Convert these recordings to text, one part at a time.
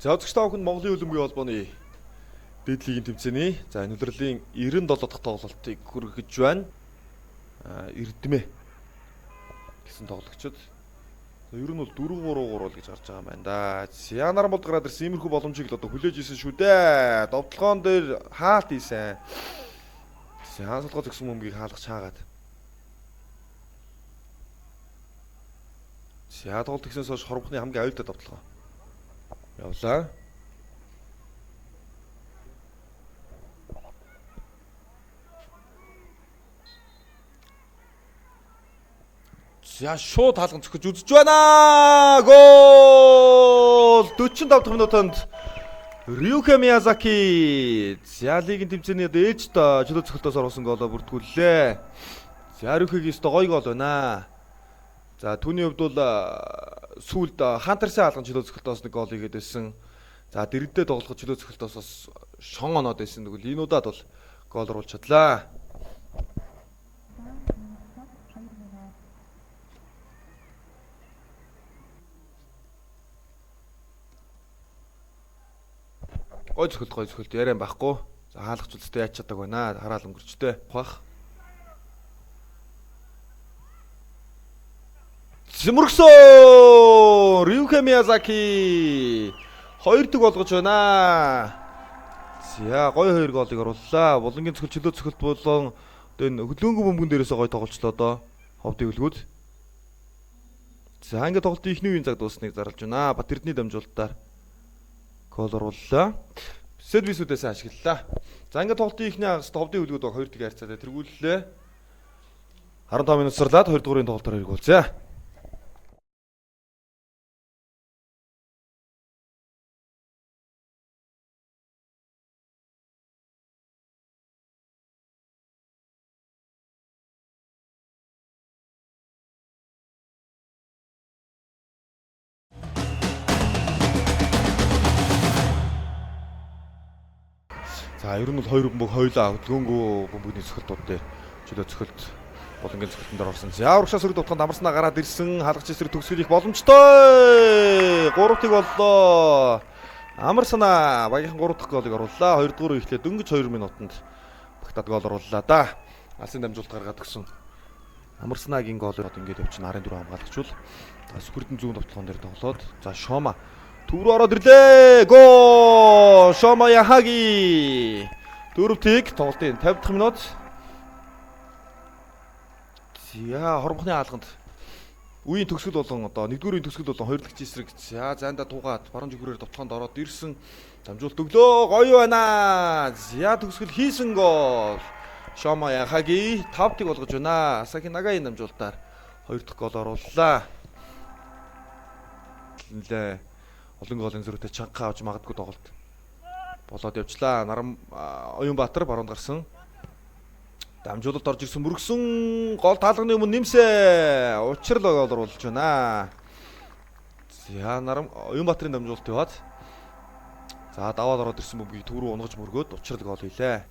За үзэгч та бүхэнд Монголын хөлбөмбөгийн холбооны дээд лигийн тэмцээний за өнөөдрийн 97 дахь тоглолтыг хүргэж байна. Эрдэмэ гэсэн тоглогчид. Ер нь бол 4-3-3 гэж гарч байгаа юм байна да. Янар мод гараад ирсэн иймэрхүү боломжийг л одоо хүлээж исэн шүү дээ. Довтлогоон дээр хаалт ийсэн. Хаалцлагоо зөксөн бөмбөгийг хаалгах чаагаад. Тоглолт гиснээс хойш хорвохны хамгийн аюултай довтлогоо. Явлаа. За шууд хаалган цохиж үзэж байна. Гол! 45 дахь минутанд Ryuka Miyazaki за лигийн тэмцээний ээж та чөлөө цохилтоос оруулсан голоо бүртгүүллээ. За Ryuka-гийн гоё гол байна. За түүний хувьд бол сүүлд Хантерсын хаалган чөлөө цохилтоос нэг гол игээд байсан. За дэрэгдээ тоглоход чөлөө цохилтоос бас шон оноод байсан. Тэгвэл энэ удаад бол гол оруулж чадлаа. Гой цохилт яриан байхгүй. За хаалгач үлстэй яаж чаддаг байна. Хараал өнгөрчтэй. Бах. Зэмргсэн Ryuka Miyazaki 2-д болгож байна. За гой 2 голыг орууллаа. Булангийн цохилт чөлөө цохилт болон одоо энэ хөлөөнгөө бөмбөгөн дээрээс гой тоглолцлоо доо. Ховдын хөлгүүд. За ингээд тоглолтын ихний үеийн цаг дуусныг зарлж байна. Бат Эрдэнэ дамжуулалтаар гол орууллаа. Сервисүүдээс ашиглалаа. За ингээд тоглолтын ихний хагас ховдын хөлгүүд 2-д хайрцаатай тэргүүллээ. 15 минут сарлаад 2 дугаарын тоглолтоор хэрэгүүлзээ. За ер нь бол 2 бөмбөг хоёлаа хөдөлгөөнгөө бөмбөгний цохилтууд дээр чөлөө цохилт болонгийн цохилтанд орсон. За урагшаа сөрөг тутганд амарснаа гараад ирсэн хаалгач эсрэг төгсгөл их боломжтой. 3-ыг боллоо. Амарснаа багийнхан 3 дахь голыг орууллаа. 2 дугаар ихлээ дөнгөж 2 минутанд багтаад гол орууллаа да. Алсын дамжуулалт гаргаад өгсөн. Амарснагийн гол ингээд явчихна 14 хамгаалагч бол сүрдэн зүүн довтлогоон дээр тоглоод за Шома түр ороод ирлээ. Гол! Шома Яхаги. Дөрөвтийг тоглолтын 50 дахь минут. За хормохны хаалганд үеийн төгсгөл болон одоо 1-р үеийн төгсгөл болон 2 дахь эсрэг за заанда тугаад баруун зүгүүрээр довтлогоонд ороод ирсэн. Дамжуулт өглөө гоё байна. За төгсгөл хийсэн гол. Шома Яхаги 5-ыг болгож байна. Асаки Нагаийн дамжуултаар 2 дахь гол орууллаа. Нэлээ олон голын зөрүүтэй чанга авч магадгүй тоглолт болоод явчлаа. Нарам Оюнбаатар баруунд гарсан. Дамжуулалт орж ирсэн мөргсөн гол таалганы өмнө нэмсэ. Учрал гол оруулж байна. За Нарам Оюнбаатарын дамжуулалт яваад за даваад ороод ирсэн бөмбөгийг төв рүү унгаж мөргөөд учрал гол хийлээ.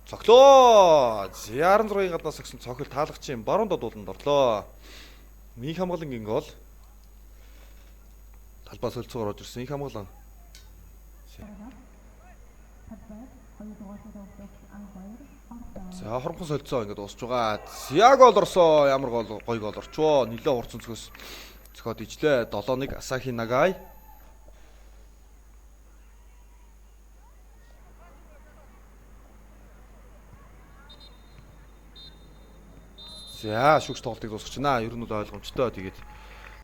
Цоглоо. 16-ын гаднаас өгсөн цохилт таалагчийн баруун додууланд орлоо. Их хамгаалангийн гол. Талбай солилцоогоор орж ирсэн их хамгаалан. За хорхон солилцоо ингээд дуусч байгаа. За гол орсоо. Ямар гол гоё гол орчвоо. Нилээ хурцсан цөхөөс цохоод ижлээ. 7-1 Асахи Нагай. За шүгч тоглолтыг дуусгах чинь ер нь бол ойлгомжтой. Тэгээд